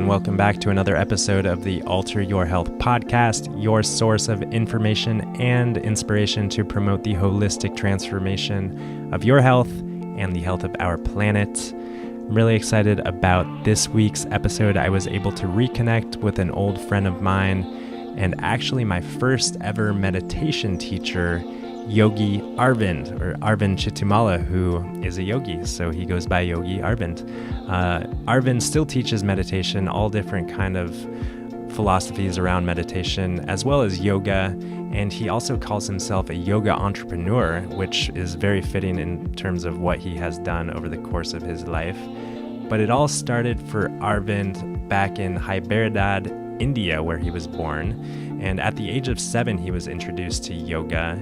welcome back to another episode of the Alter Your Health podcast, your source of information and inspiration to promote the holistic transformation of your health and the health of our planet. I'm really excited about this week's episode. I was able to reconnect with an old friend of mine and actually my first ever meditation teacher, Yogi Arvind, or Arvind Chittumalla, who is a yogi, so he goes by Yogi Arvind. Arvind still teaches meditation, all different kind of philosophies around meditation, as well as yoga, and he also calls himself a yoga entrepreneur, which is very fitting in terms of what he has done over the course of his life. But it all started for Arvind back in Hyderabad, India, where he was born. And at the age of 7, he was introduced to yoga.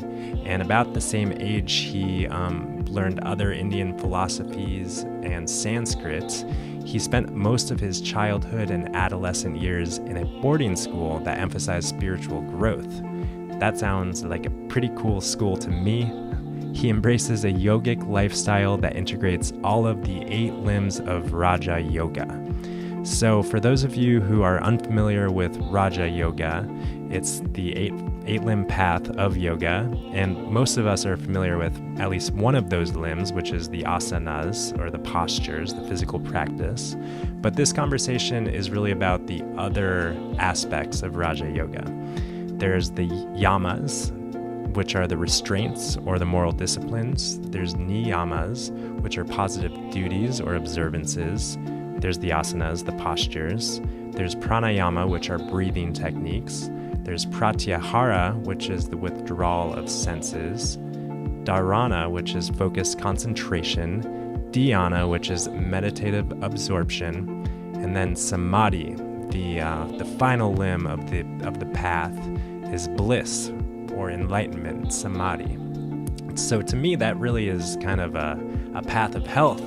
And about the same age, he learned other Indian philosophies and Sanskrit. He spent most of his childhood and adolescent years in a boarding school that emphasized spiritual growth. That sounds like a pretty cool school to me. He embraces a yogic lifestyle that integrates all of the 8 limbs of Raja Yoga. So for those of you who are unfamiliar with Raja Yoga, it's the eight limb path of yoga, and most of us are familiar with at least one of those limbs, which is the asanas, or the postures, the physical practice. But this conversation is really about the other aspects of Raja Yoga. There's the yamas, which are the restraints or the moral disciplines. There's niyamas, which are positive duties or observances. There's the asanas, the postures. There's pranayama, which are breathing techniques. There's pratyahara, which is the withdrawal of senses. Dharana, which is focused concentration. Dhyana, which is meditative absorption. And then samadhi, the final limb of the path, is bliss or enlightenment, samadhi. So to me, that really is kind of a path of health.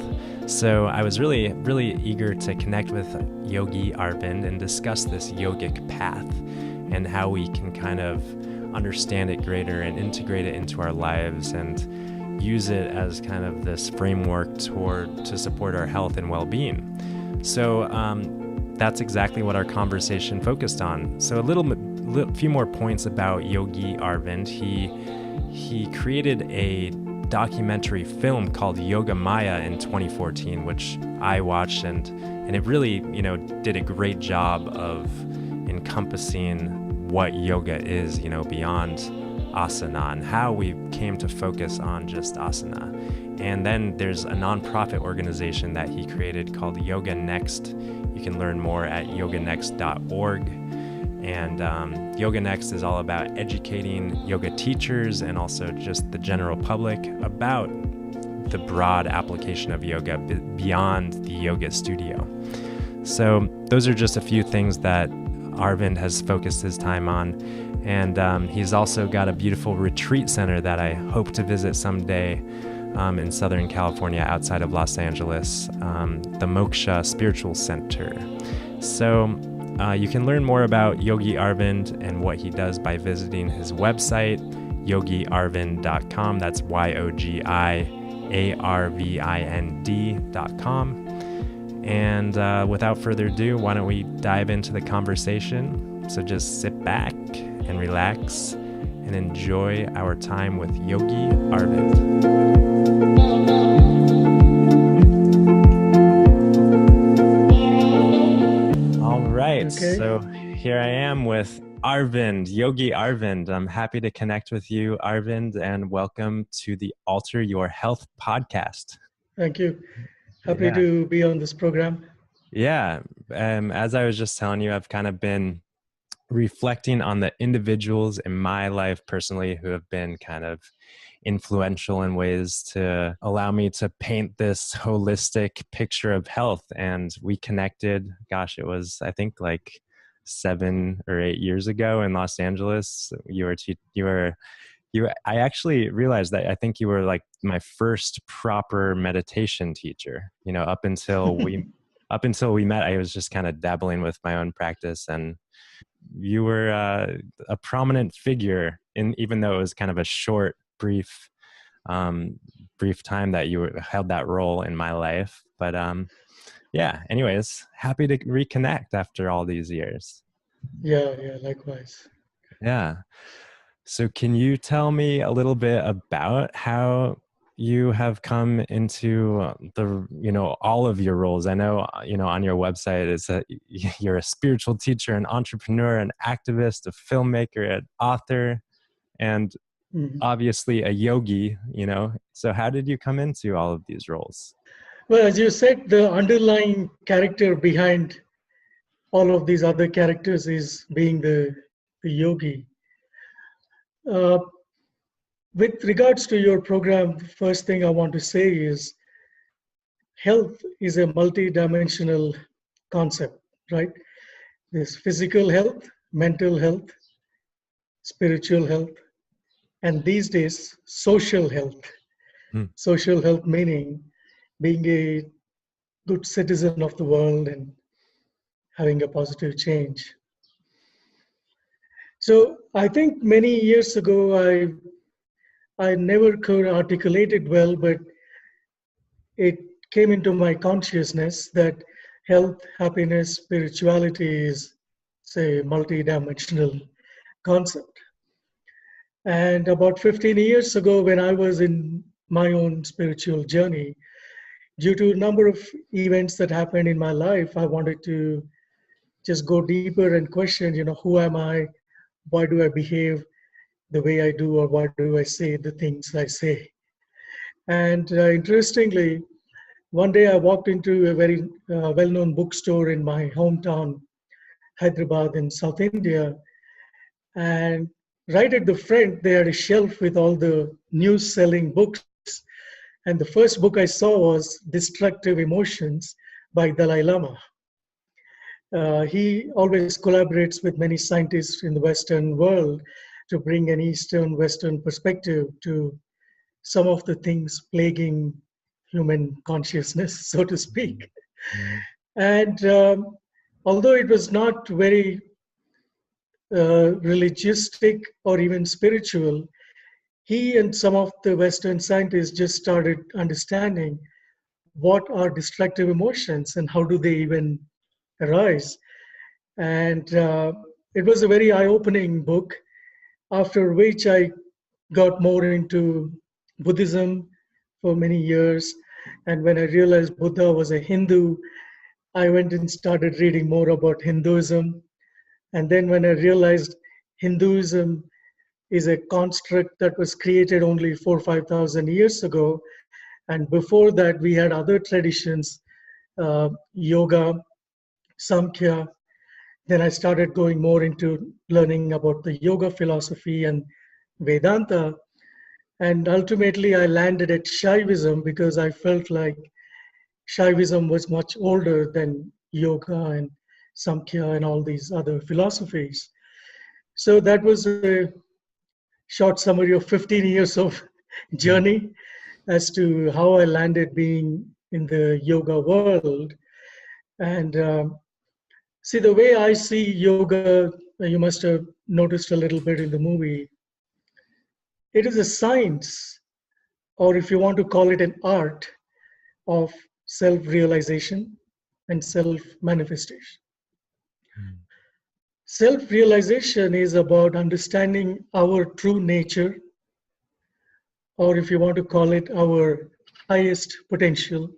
So I was really, really eager to connect with Yogi Arvind and discuss this yogic path and how we can kind of understand it greater and integrate it into our lives and use it as kind of this framework to support our health and well-being. So that's exactly what our conversation focused on. So a few more points about Yogi Arvind. He created a documentary film called Yoga Maya in 2014, which I watched, and it really, did a great job of encompassing what yoga is, beyond asana and how we came to focus on just asana. And then there's a nonprofit organization that he created called Yoga Next. You can learn more at yoganext.org. And Yoga Next is all about educating yoga teachers and also just the general public about the broad application of yoga beyond the yoga studio. So those are just a few things that Arvind has focused his time on. And he's also got a beautiful retreat center that I hope to visit someday in Southern California outside of Los Angeles, the Moksha Spiritual Center. So you can learn more about Yogi Arvind and what he does by visiting his website, yogiarvind.com. That's yogiarvind.com. And without further ado, why don't we dive into the conversation? So just sit back and relax and enjoy our time with Yogi Arvind. All right, okay. So here I am with Arvind, Yogi Arvind. I'm happy to connect with you, Arvind, and welcome to the Alter Your Health podcast. Thank you. Happy to be on this program. Yeah. As I was just telling you, I've kind of been reflecting on the individuals in my life personally who have been kind of influential in ways to allow me to paint this holistic picture of health. And we connected, it was, I think, like 7 or 8 years ago in Los Angeles. I actually realized that I think you were like my first proper meditation teacher. Up until we met, I was just kind of dabbling with my own practice, and you were a prominent figure even though it was kind of a short, brief time that you held that role in my life. But Yeah, anyways, happy to reconnect after all these years. Yeah, likewise. Yeah. So can you tell me a little bit about how you have come into all of your roles? I know, on your website, it's that you're a spiritual teacher, an entrepreneur, an activist, a filmmaker, an author, and obviously a yogi, So how did you come into all of these roles? Well, as you said, the underlying character behind all of these other characters is being the yogi. Uh, with regards to your program, the first thing I want to say is health is a multi-dimensional concept, right? There's physical health, mental health, spiritual health, and these days, social health. Social health meaning being a good citizen of the world and having a positive change. So I think many years ago, I never could articulate it well, but it came into my consciousness that health, happiness, spirituality is, say, multi-dimensional concept. And about 15 years ago, when I was in my own spiritual journey, due to a number of events that happened in my life, I wanted to just go deeper and question, who am I? Why do I behave the way I do, or why do I say the things I say? And interestingly, one day I walked into a very well-known bookstore in my hometown, Hyderabad in South India. And right at the front, they had a shelf with all the news-selling books. And the first book I saw was Destructive Emotions by Dalai Lama. He always collaborates with many scientists in the Western world to bring an Eastern Western perspective to some of the things plaguing human consciousness, so to speak. And although it was not very religious or even spiritual, he and some of the Western scientists just started understanding what are destructive emotions and how do they even arise. And it was a very eye-opening book, after which I got more into Buddhism for many years. And when I realized Buddha was a Hindu, I went and started reading more about Hinduism. And then when I realized Hinduism is a construct that was created only 4,000 or 5,000 years ago, and before that we had other traditions, yoga, Samkhya. Then I started going more into learning about the yoga philosophy and Vedanta. And ultimately, I landed at Shaivism because I felt like Shaivism was much older than yoga and Samkhya and all these other philosophies. So that was a short summary of 15 years of journey as to how I landed being in the yoga world. And see, the way I see yoga, you must have noticed a little bit in the movie, it is a science, or if you want to call it an art, of self-realization and self-manifestation. Self-realization is about understanding our true nature, or if you want to call it our highest potential,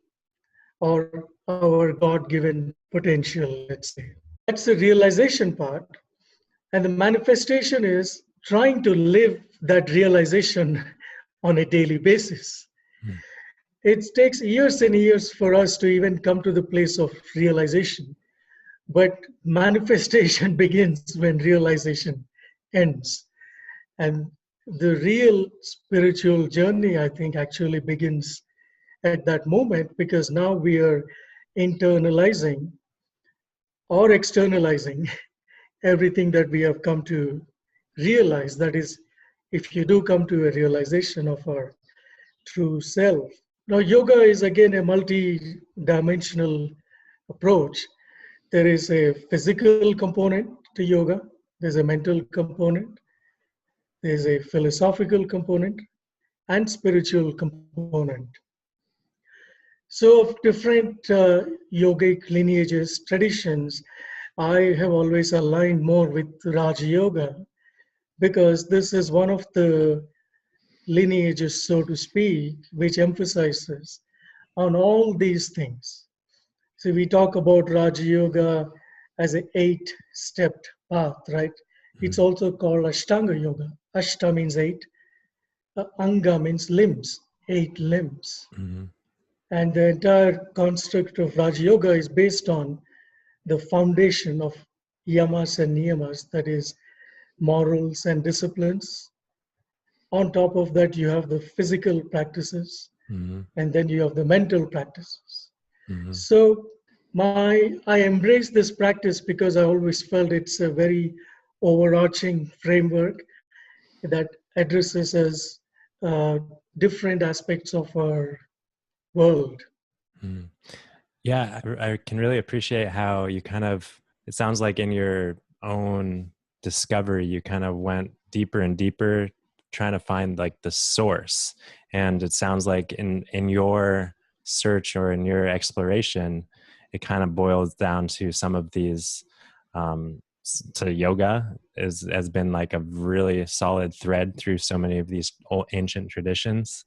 or our God-given potential, let's say. That's the realization part. And the manifestation is trying to live that realization on a daily basis. It takes years and years for us to even come to the place of realization. But manifestation begins when realization ends. And the real spiritual journey, I think, actually begins at that moment, because now we are internalizing or externalizing everything that we have come to realize. That is, if you do come to a realization of our true self. Now, yoga is again a multi-dimensional approach. There is a physical component to yoga, there's a mental component, there's a philosophical component, and spiritual component. So, of different yogic lineages, traditions, I have always aligned more with Raja Yoga because this is one of the lineages, so to speak, which emphasizes on all these things. So, we talk about Raja Yoga as an eight-stepped path, right? It's Mhm. also called Ashtanga Yoga. Ashta means eight, Anga means limbs, eight limbs. Mhm. And the entire construct of Raja Yoga is based on the foundation of yamas and niyamas, that is, morals and disciplines. On top of that, you have the physical practices, Mhm. and then you have the mental practices. Mhm. So, I embrace this practice because I always felt it's a very overarching framework that addresses us different aspects of our world. Mhm. Yeah, I can really appreciate how you kind of, it sounds like in your own discovery, you kind of went deeper and deeper trying to find like the source. And it sounds like in your search or in your exploration, it kind of boils down to some of these to yoga is has been like a really solid thread through so many of these old ancient traditions.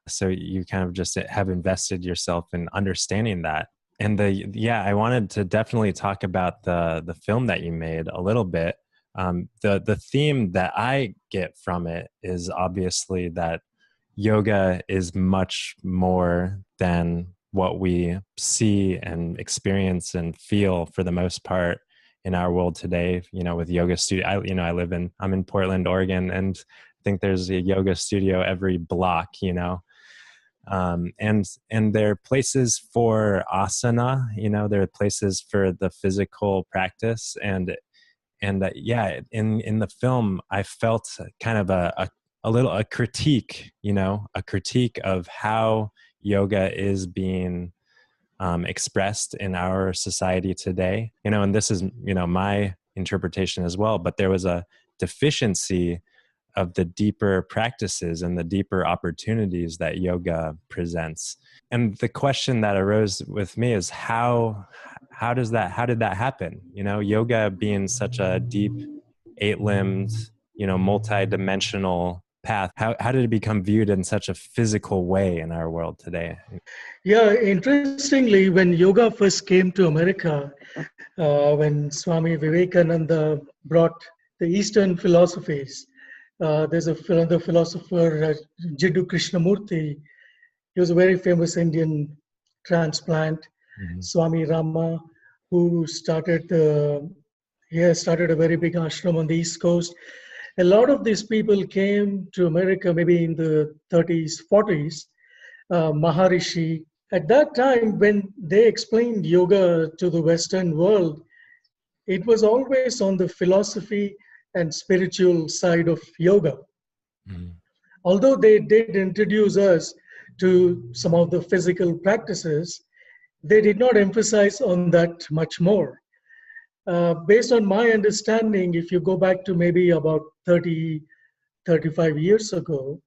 So you kind of just have invested yourself in understanding that. And I wanted to definitely talk about the film that you made a little bit. The theme that I get from it is obviously that yoga is much more than what we see and experience and feel for the most part in our world today. With yoga studio, I'm in Portland, Oregon, and I think there's a yoga studio every block. And there are places for asana. There are places for the physical practice, and in the film I felt kind of a little a critique, a critique of how yoga is being expressed in our society today. And this is my interpretation as well, but there was a deficiency of the deeper practices and the deeper opportunities that yoga presents. And the question that arose with me is how did that happen? Yoga being such a deep, eight-limbed, multi-dimensional path, how did it become viewed in such a physical way in our world today? Yeah, interestingly, when yoga first came to America, when Swami Vivekananda brought the Eastern philosophies, there's another philosopher, Jiddu Krishnamurti. He was a very famous Indian transplant, Mm-hmm. Swami Rama, who he has started a very big ashram on the East Coast. A lot of these people came to America maybe in the 30s, 40s. Maharishi, at that time, when they explained yoga to the Western world, it was always on the philosophy and spiritual side of yoga. Mm-hmm. Although they did introduce us to some of the physical practices, they did not emphasize on that much more. Based on my understanding, if you go back to maybe about 30, 35 years ago,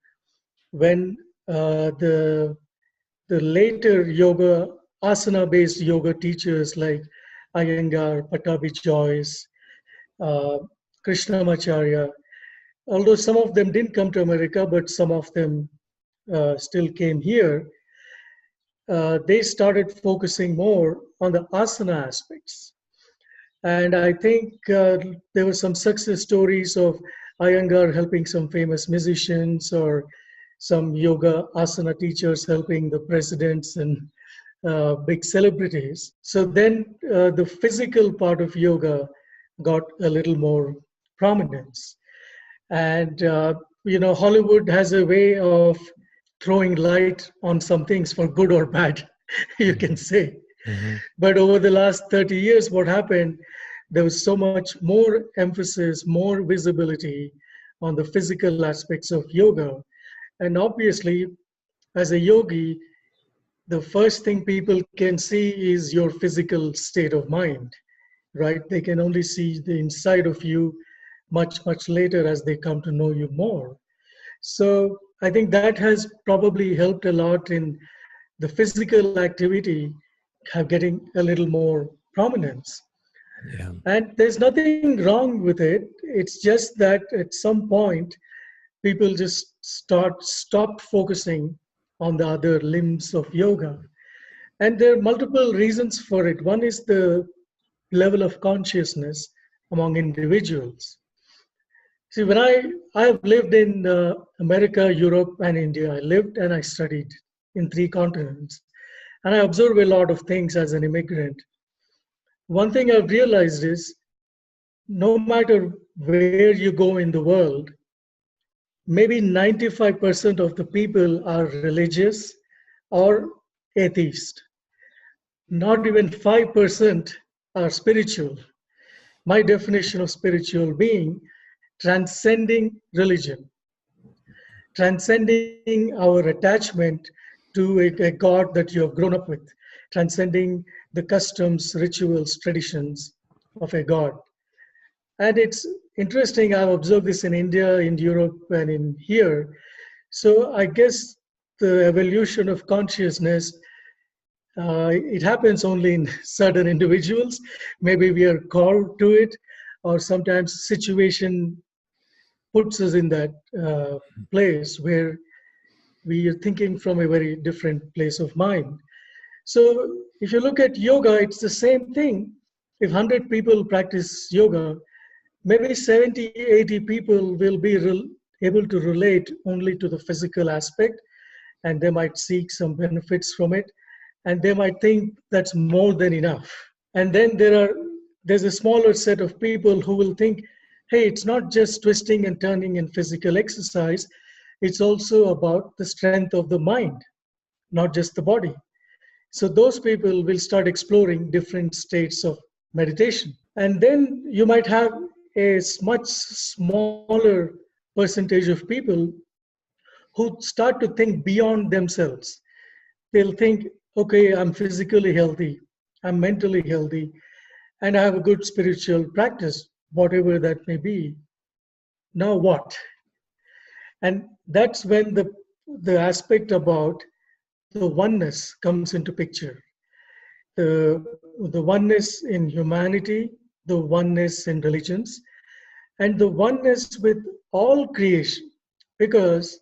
when the later yoga, asana based yoga teachers like Iyengar, Patabi Joyce, uh, Krishnamacharya, although some of them didn't come to America, but some of them still came here, they started focusing more on the asana aspects. And I think there were some success stories of Iyengar helping some famous musicians or some yoga asana teachers helping the presidents and big celebrities. So then the physical part of yoga got a little more prominence. And, Hollywood has a way of throwing light on some things for good or bad, you can say. Mm-hmm. But over the last 30 years, what happened? There was so much more emphasis, more visibility on the physical aspects of yoga. And obviously, as a yogi, the first thing people can see is your physical state of mind, right? They can only see the inside of you much, much later as they come to know you more. So I think that has probably helped a lot in the physical activity have getting a little more prominence. Yeah. And there's nothing wrong with it. It's just that at some point, people just stopped focusing on the other limbs of yoga. And there are multiple reasons for it. One is the level of consciousness among individuals. See, when I have lived in America, Europe, and India, I lived and I studied in 3 continents. And I observe a lot of things as an immigrant. One thing I've realized is no matter where you go in the world, maybe 95% of the people are religious or atheist. Not even 5% are spiritual. My definition of spiritual being transcending religion, transcending our attachment to a God that you have grown up with, transcending the customs, rituals, traditions of a God. And it's interesting, I've observed this in India, in Europe, and in here. So I guess the evolution of consciousness, it happens only in certain individuals. Maybe we are called to it, or sometimes situation puts us in that place where we are thinking from a very different place of mind. So if you look at yoga, it's the same thing. If 100 people practice yoga, maybe 70, 80 people will be able to relate only to the physical aspect, and they might seek some benefits from it, and they might think that's more than enough. And then there's a smaller set of people who will think, hey, it's not just twisting and turning and physical exercise, it's also about the strength of the mind, not just the body. So those people will start exploring different states of meditation. And then you might have a much smaller percentage of people who start to think beyond themselves. They'll think, okay, I'm physically healthy, I'm mentally healthy, and I have a good spiritual practice, whatever that may be. Now what? And that's when the aspect about the oneness comes into picture. The oneness in humanity, the oneness in religions, and the oneness with all creation. Because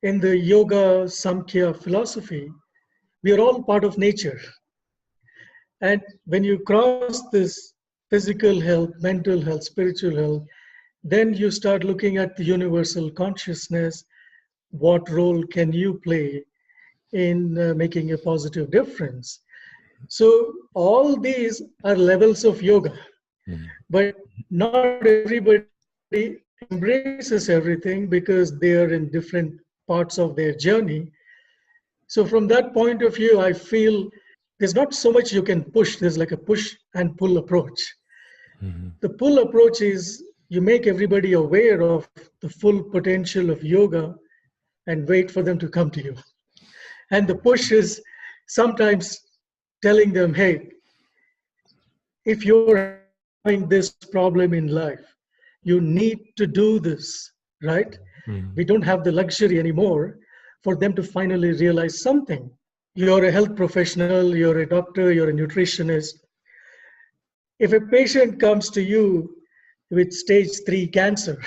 in the Yoga Samkhya philosophy, we are all part of nature. And when you cross this physical health, mental health, spiritual health, then you start looking at the universal consciousness. What role can you play in making a positive difference? So all these are levels of yoga, but not everybody embraces everything because they are in different parts of their journey. So from that point of view, I feel there's not so much you can push. There's like a push and pull approach. Mm-hmm. The pull approach is you make everybody aware of the full potential of yoga and wait for them to come to you. And the push is sometimes telling them, hey, if you're having this problem in life, you need to do this, right? Mm-hmm. We don't have the luxury anymore for them to finally realize something. You're a health professional, you're a doctor, you're a nutritionist. If a patient comes to you with stage 3 cancer,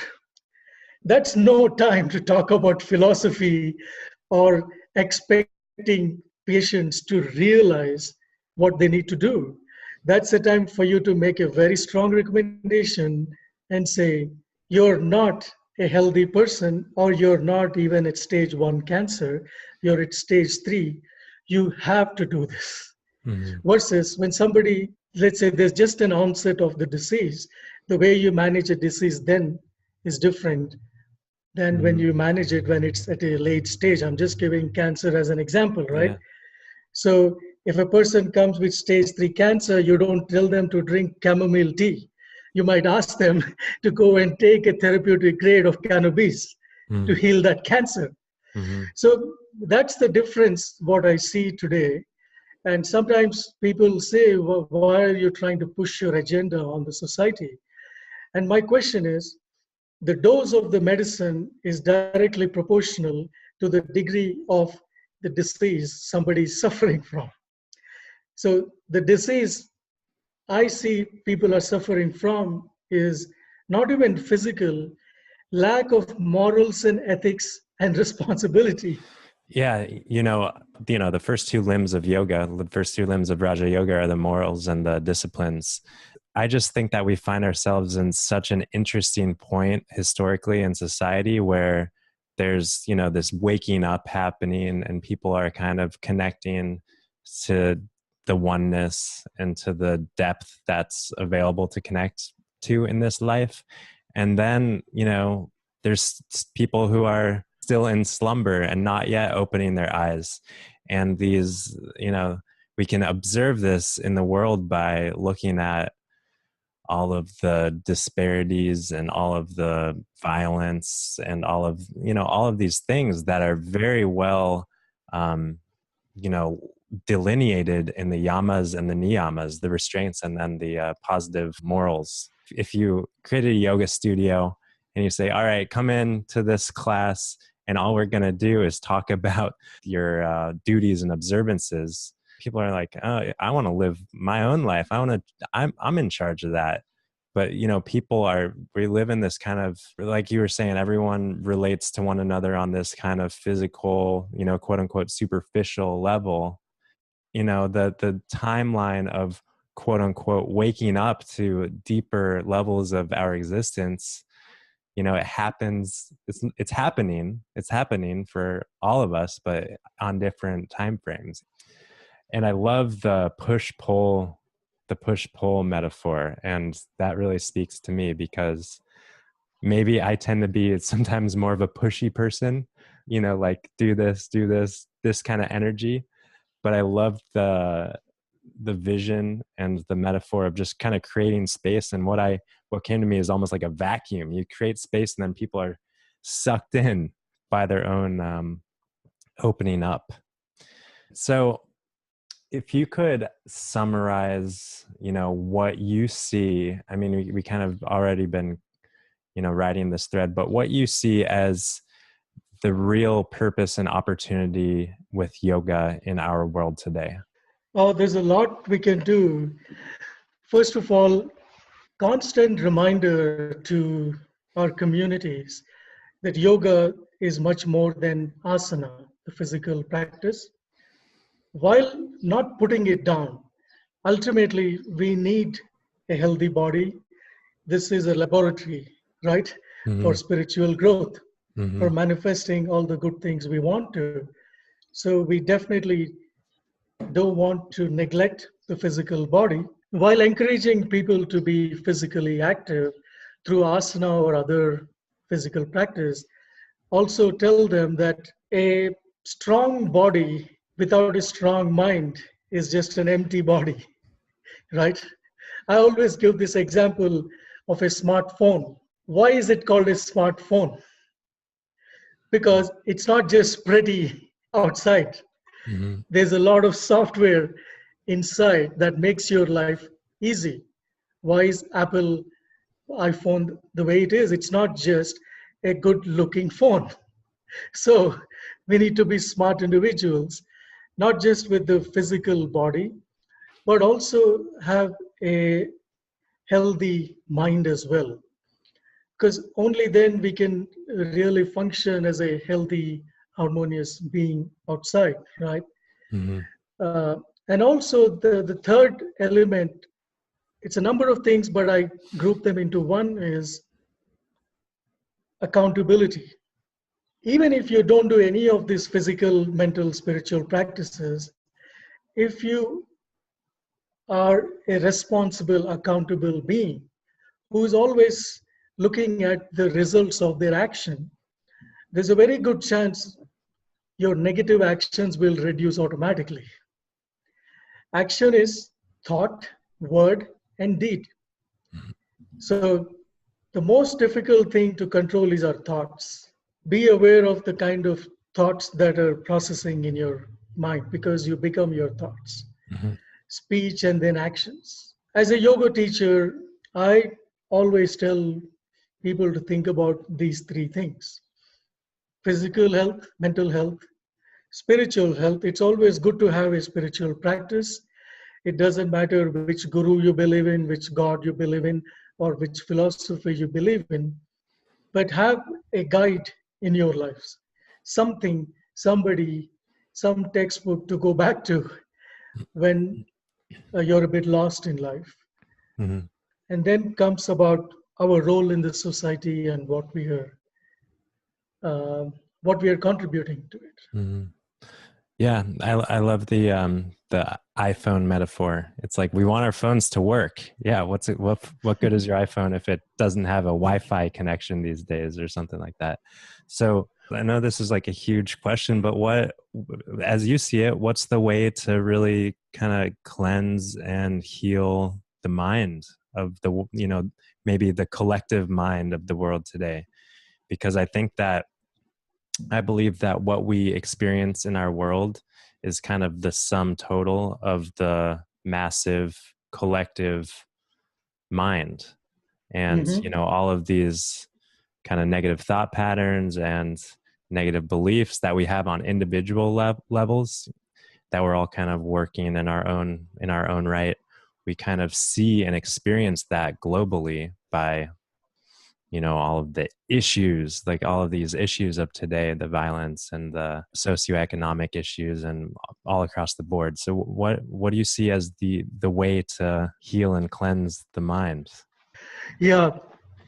that's no time to talk about philosophy or expecting patients to realize what they need to do. That's a time for you to make a very strong recommendation and say, you're not a healthy person, or you're not even at stage 1 cancer, you're at stage 3. You have to do this. Mm-hmm. Versus when somebody, let's say there's just an onset of the disease, the way you manage a disease then is different than when you manage it when it's at a late stage. I'm just giving cancer as an example, right? Yeah. So if a person comes with stage 3 cancer, you don't tell them to drink chamomile tea. You might ask them to go and take a therapeutic grade of cannabis to heal that cancer. Mm-hmm. So that's the difference, what I see today. And sometimes people say, well, why are you trying to push your agenda on the society? And my question is, the dose of the medicine is directly proportional to the degree of the disease somebody is suffering from. So the disease I see people are suffering from is not even physical, lack of morals and ethics and responsibility. Yeah, the first two limbs of yoga, the first two limbs of Raja Yoga are the morals and the disciplines. I just think that we find ourselves in such an interesting point historically in society where there's, this waking up happening and people are kind of connecting to the oneness and to the depth that's available to connect to in this life. And then, there's people who are still in slumber and not yet opening their eyes. And these, we can observe this in the world by looking at all of the disparities and all of the violence and all of these things that are very well, delineated in the yamas and the niyamas, the restraints, and then the positive morals. If you create a yoga studio and you say, all right, come in to this class and all we're going to do is talk about your duties and observances, people are like, oh, I want to live my own life. I'm in charge of that. But, we live in this kind of, like you were saying, everyone relates to one another on this kind of physical, quote unquote, superficial level. The timeline of quote unquote waking up to deeper levels of our existence, it happens, it's happening for all of us, but on different time frames. And I love the push-pull metaphor. And that really speaks to me because maybe I tend to be sometimes more of a pushy person, like do this kind of energy. But I love the vision and the metaphor of just kind of creating space. And what came to me is almost like a vacuum. You create space and then people are sucked in by their own opening up. So if you could summarize, what you see, I mean, we kind of already been, writing this thread, but what you see as the real purpose and opportunity with yoga in our world today. Oh, there's a lot we can do. First of all, constant reminder to our communities that yoga is much more than asana, the physical practice. While not putting it down, ultimately we need a healthy body. This is a laboratory, right, for spiritual growth, for manifesting all the good things we want to. So we definitely don't want to neglect the physical body while encouraging people to be physically active through asana or other physical practice. Also tell them that a strong body without a strong mind is just an empty body, right? I always give this example of a smartphone. Why is it called a smartphone? Because it's not just pretty outside. There's a lot of software inside that makes your life easy. Why is Apple iPhone the way it is? It's not just a good looking phone. So we need to be smart individuals, not just with the physical body, but also have a healthy mind as well. Because only then we can really function as a healthy, harmonious being outside, right? Uh, and also the third element, it's a number of things, but I group them into one is accountability. Even if you don't do any of these physical, mental, spiritual practices, if you are a responsible, accountable being who is always looking at the results of their action, there's a very good chance your negative actions will reduce automatically. Action is thought, word, and deed. So the most difficult thing to control is our thoughts. Be aware of the kind of thoughts that are processing in your mind because you become your thoughts. Speech and then actions. As a yoga teacher, I always tell people to think about these three things: physical health, mental health, spiritual health, it's always good to have a spiritual practice. It doesn't matter which guru you believe in, which God you believe in, or which philosophy you believe in, but have a guide in your lives, something, somebody, some textbook to go back to when you're a bit lost in life. Mm-hmm. And then comes about our role in the society and uh, what we are contributing to it. Mm-hmm. Yeah, I love the iPhone metaphor. It's like we want our phones to work. Yeah, what good is your iPhone if it doesn't have a Wi-Fi connection these days or something like that? So I know this is like a huge question, but as you see it, what's the way to really kind of cleanse and heal the mind of maybe the collective mind of the world today? Because I believe that what we experience in our world is kind of the sum total of the massive collective mind. And, Mhm. all of these kind of negative thought patterns and negative beliefs that we have on individual levels that we're all kind of working in our own right. We kind of see and experience that globally by all of the issues, like all of these issues of today, the violence and the socioeconomic issues and all across the board. So what do you see as the way to heal and cleanse the mind? Yeah,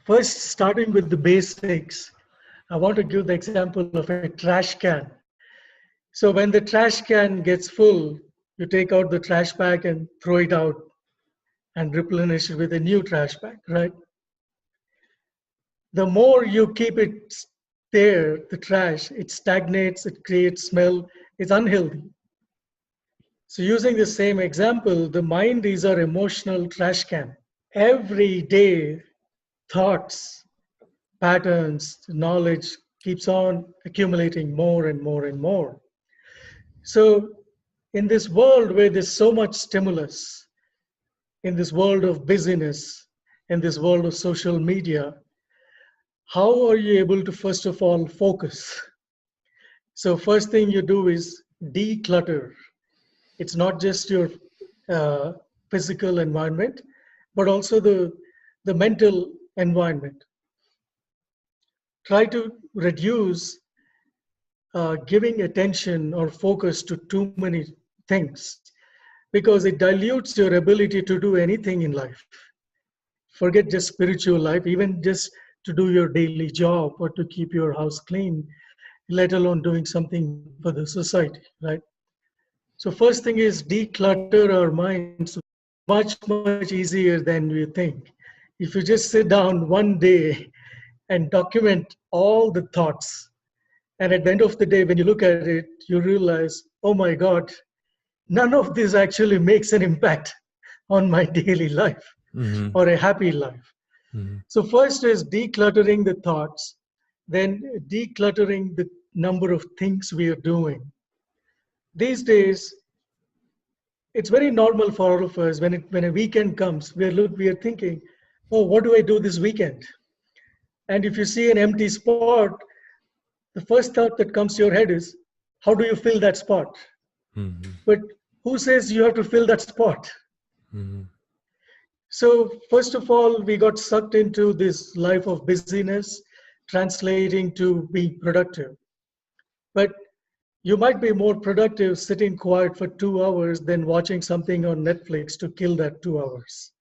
first starting with the basics, I want to give the example of a trash can. So when the trash can gets full, you take out the trash bag and throw it out and replenish it with a new trash bag, right? The more you keep it there, the trash, it stagnates, it creates smell, it's unhealthy. So using the same example, the mind is our emotional trash can. Every day, thoughts, patterns, knowledge keeps on accumulating more and more and more. So in this world where there's so much stimulus, in this world of busyness, in this world of social media, how are you able to first of all focus? So first thing you do is declutter. It's not just your uh, physical environment, but also the mental environment. Try to reduce giving attention or focus to too many things because it dilutes your ability to do anything in life. Forget just spiritual life, even just to do your daily job or to keep your house clean, let alone doing something for the society, right? So first thing is declutter our minds. Much easier than we think. If you just sit down one day and document all the thoughts, and at the end of the day, when you look at it, you realize, oh my God, none of this actually makes an impact on my daily life Mm-hmm. or a happy life. Mm-hmm. So first is decluttering the thoughts, then decluttering the number of things we are doing. These days, it's very normal for all of us when a weekend comes, we are thinking, oh, what do I do this weekend? And if you see an empty spot, the first thought that comes to your head is, how do you fill that spot? Mm-hmm. But who says you have to fill that spot? Mm-hmm. So, first of all, we got sucked into this life of busyness, translating to being productive. But you might be more productive sitting quiet for 2 hours than watching something on Netflix to kill that 2 hours,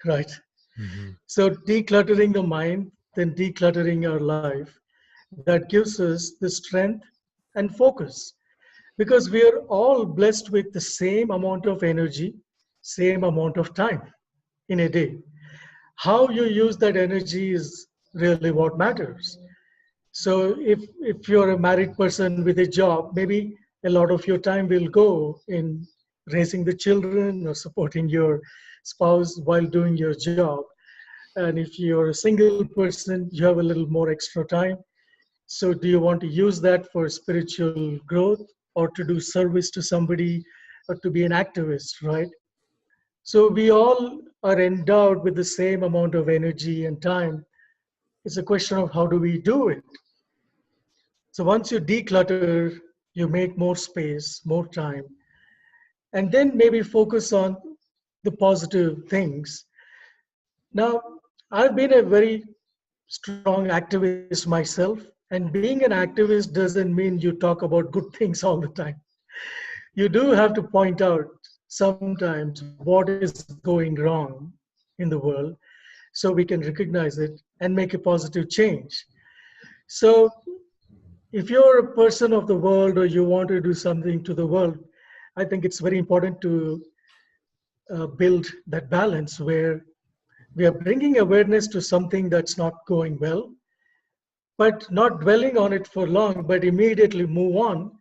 right? Mm-hmm. So, decluttering the mind, then decluttering our life, that gives us the strength and focus because we are all blessed with the same amount of energy, same amount of time in a day. How you use that energy is really what matters. So if you're a married person with a job, maybe a lot of your time will go in raising the children or supporting your spouse while doing your job. And if you're a single person, you have a little more extra time. So do you want to use that for spiritual growth or to do service to somebody or to be an activist, right? So we all are endowed with the same amount of energy and time. It's a question of how do we do it. So once you declutter, you make more space, more time, and then maybe focus on the positive things. Now, I've been a very strong activist myself, and being an activist doesn't mean you talk about good things all the time. You do have to point out sometimes what is going wrong in the world so we can recognize it and make a positive change. So, if you're a person of the world or you want to do something to the world, I think it's very important to build that balance where we are bringing awareness to something that's not going well, but not dwelling on it for long, but immediately move on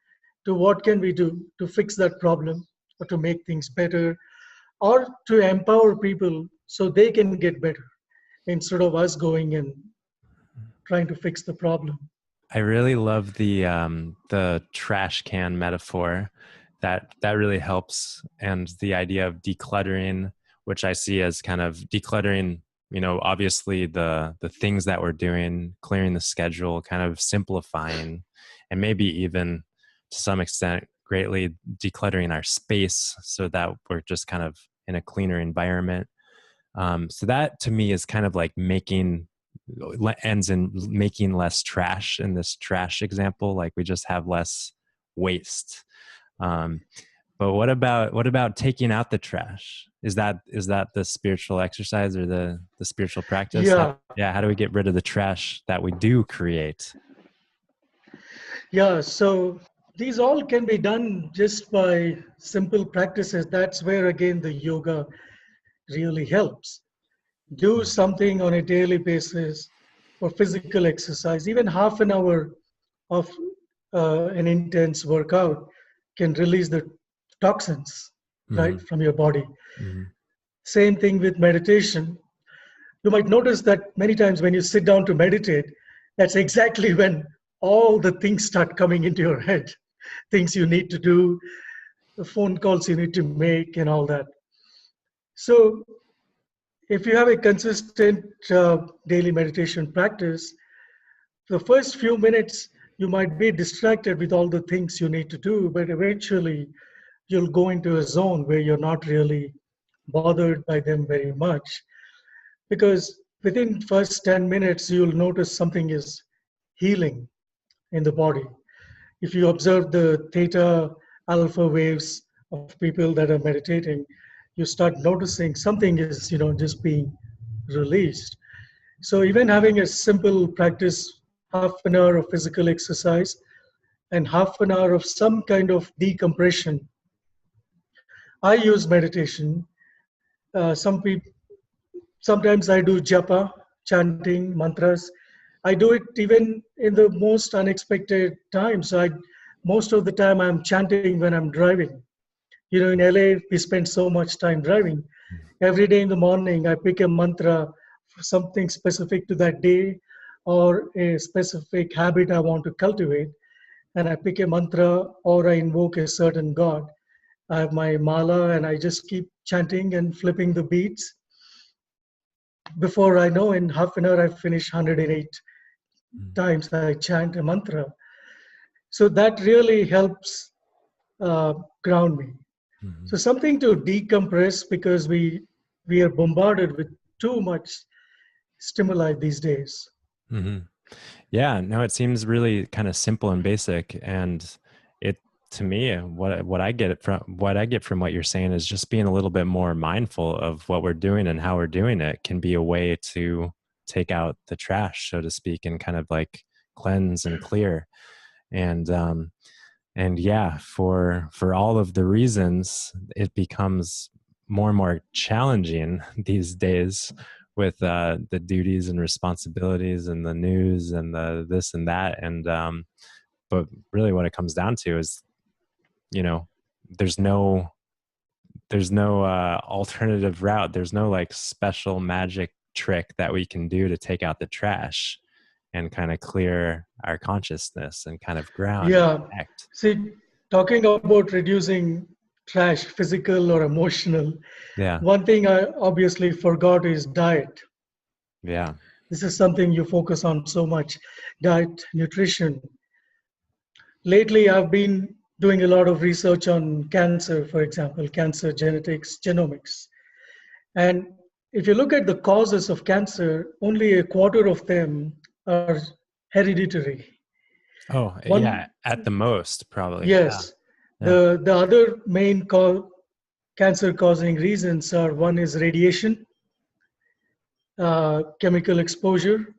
to what can we do to fix that problem or to make things better or to empower people so they can get better instead of us going and trying to fix the problem. I really love the trash can metaphor. That really helps, and the idea of decluttering, which I see as kind of decluttering, obviously the things that we're doing, clearing the schedule, kind of simplifying, and maybe even to some extent greatly decluttering our space so that we're just kind of in a cleaner environment. So that to me is kind of like ends in making less trash in this trash example. Like we just have less waste. But what about taking out the trash? Is that the spiritual exercise or the spiritual practice? Yeah, How do we get rid of the trash that we do create? yeah. So these all can be done just by simple practices. That's where again the yoga really helps. Do something on a daily basis for physical exercise, even half an hour of an intense workout can release the toxins, right, Mm-hmm. from your body. Mm-hmm. Same thing with meditation. You might notice that many times when you sit down to meditate, that's exactly when all the things start coming into your head, things you need to do, the phone calls you need to make, and all that. So, if you have a consistent daily meditation practice, the first few minutes you might be distracted with all the things you need to do, but eventually you'll go into a zone where you're not really bothered by them very much, because within first 10 minutes you'll notice something is healing in the body. If you observe the theta alpha waves of people that are meditating, you start noticing something is just being released. So even having a simple practice, half an hour of physical exercise and half an hour of some kind of decompression. I use meditation. Some people sometimes I do japa, chanting mantras. I do it even in the most unexpected times. Most of the time I'm chanting when I'm driving. In LA, we spend so much time driving. Every day in the morning, I pick a mantra for something specific to that day or a specific habit I want to cultivate. And I pick a mantra or I invoke a certain God. I have my mala and I just keep chanting and flipping the beats. Before I know, in half an hour, I finish 108 times I chant a mantra. So that really helps ground me. Mm-hmm. So something to decompress because we are bombarded with too much stimuli these days. Mm-hmm. Yeah, no, it seems really kind of simple and basic, and it to me, what I get from what you're saying is just being a little bit more mindful of what we're doing and how we're doing it can be a way to take out the trash, so to speak, and kind of like cleanse and clear. And yeah, for all of the reasons, it becomes more and more challenging these days with the duties and responsibilities and the news and the this and that. And but really what it comes down to is, there's no alternative route. There's no like special magic trick that we can do to take out the trash and kind of clear our consciousness and kind of ground and Yeah. connect. See, talking about reducing trash, physical or emotional, Yeah. one thing I obviously forgot is diet. Yeah. This is something you focus on so much, diet, nutrition. lately I've been doing a lot of research on cancer, for example, cancer genetics, genomics. And if you look at the causes of cancer, only a quarter of them are hereditary. Oh, yeah, One, at the most, probably. Yeah. yes, Yeah. the other main cancer causing reasons are one is radiation, chemical exposure,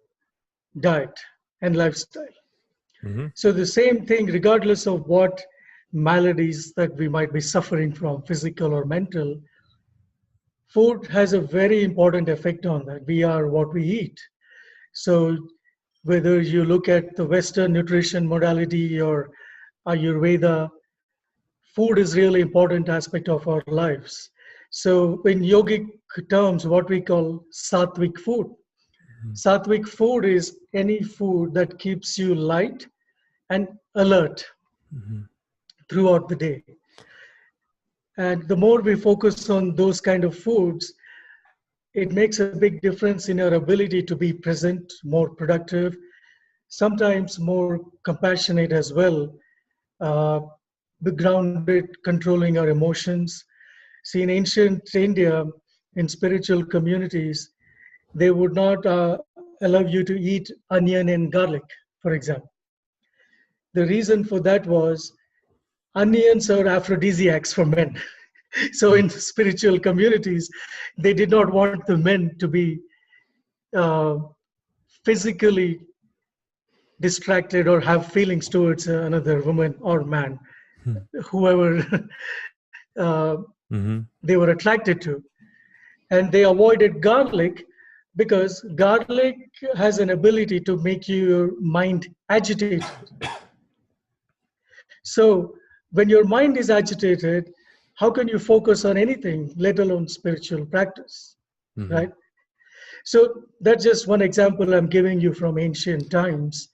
diet, and lifestyle. Hmm. So the same thing, regardless of what maladies that we might be suffering from, physical or mental, food has a very important effect on that. We are what we eat. So whether you look at the Western nutrition modality or Ayurveda, food is really important aspect of our lives. So in yogic terms, what we call sattvic food. Sattvic food is any food that keeps you light and alert Hmm. throughout the day. And the more we focus on those kind of foods, it makes a big difference in our ability to be present, more productive, sometimes more compassionate as well, uh, be grounded, controlling our emotions. See, in ancient India, in spiritual communities, they would not allow you to eat onion and garlic, for example. The reason for that was onions are aphrodisiacs for men. So in spiritual communities, they did not want the men to be uh, physically distracted or have feelings towards another woman or man, whoever uh, Hmm. they were attracted to. And they avoided garlic because garlic has an ability to make your mind agitated. So when your mind is agitated, how can you focus on anything, let alone spiritual practice, Hmm. right? So that's just one example I'm giving you from ancient times.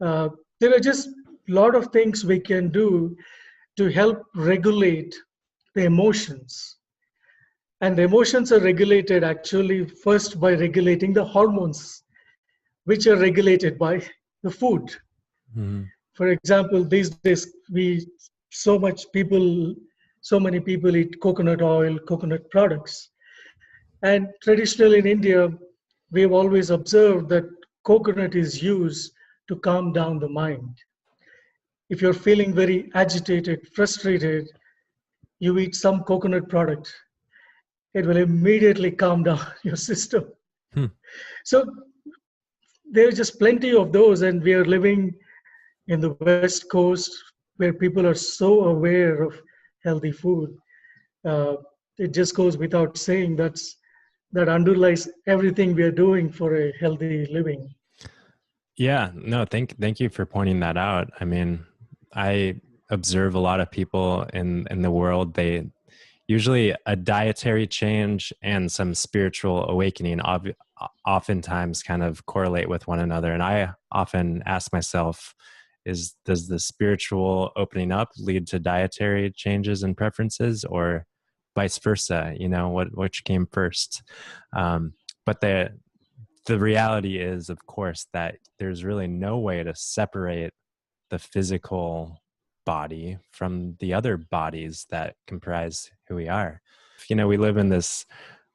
Uh, there are just a lot of things we can do to help regulate the emotions. And the emotions are regulated actually first by regulating the hormones, which are regulated by the food. Hmm. For example, these days so many people eat coconut oil, coconut products. And traditionally in India, we have always observed that coconut is used to calm down the mind. If you're feeling very agitated, frustrated, you eat some coconut product, it will immediately calm down your system. Hmm. So there's just plenty of those, and we are living in the West Coast where people are so aware of healthy food. Uh, it just goes without saying that underlies everything we are doing for a healthy living. Yeah, no, thank you for pointing that out. I mean, I observe a lot of people in the world. They usually a dietary change and some spiritual awakening oftentimes kind of correlate with one another. And I often ask myself, does the spiritual opening up lead to dietary changes and preferences, or vice versa? You know, which came first? But the reality is, of course, that there's really no way to separate the physical body from the other bodies that comprise who we are. You know, we live in this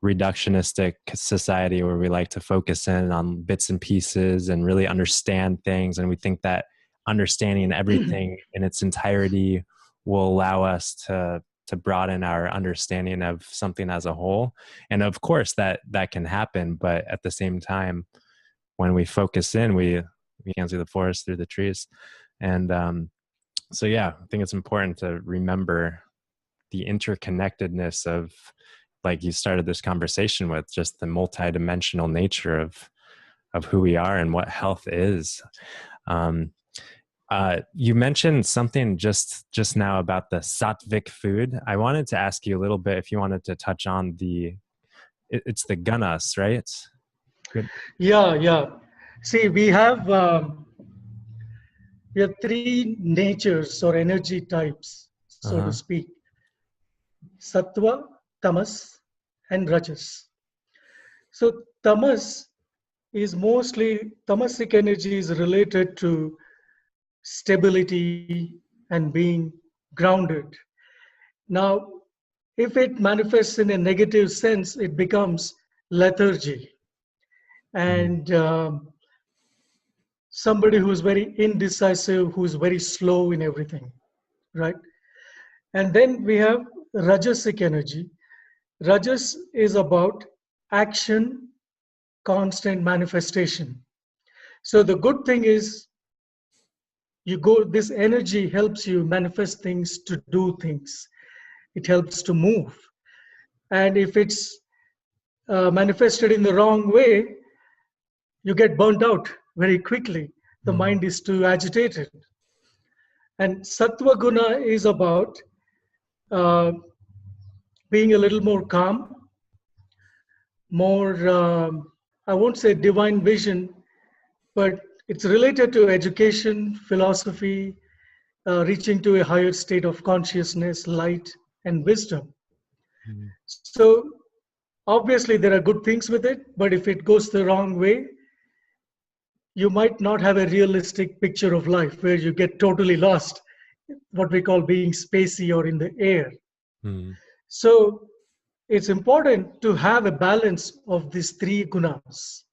reductionistic society where we like to focus in on bits and pieces and really understand things. And we think that understanding everything in its entirety will allow us to broaden our understanding of something as a whole. And of course that can happen, but at the same time, when we focus in, we can see the forest through the trees. And so yeah, I think it's important to remember the interconnectedness of, like you started this conversation with, just the multidimensional nature of who we are and what health is. Um, you mentioned something just now about the sattvic food. I wanted to ask you a little bit if you wanted to touch on it's the gunas, right? Good. Yeah, yeah. See, we have three natures or energy types, so to Uh-huh. speak: sattva, tamas, and rajas. So tamasic energy is related to stability, and being grounded. Now, if it manifests in a negative sense, it becomes lethargy. And somebody who's very indecisive, who's very slow in everything, right? And then we have Rajasic energy. Rajas is about action, constant manifestation. So the good thing is this energy helps you manifest things, to do things. It helps to move. And if it's manifested in the wrong way, you get burnt out very quickly. The mind is too agitated. And Sattva Guna is about uh, being a little more calm, more, I won't say divine vision, but it's related to education, philosophy, reaching to a higher state of consciousness, light, and wisdom. So obviously there are good things with it, but if it goes the wrong way, you might not have a realistic picture of life where you get totally lost, what we call being spacey or in the air. So it's important to have a balance of these three gunas.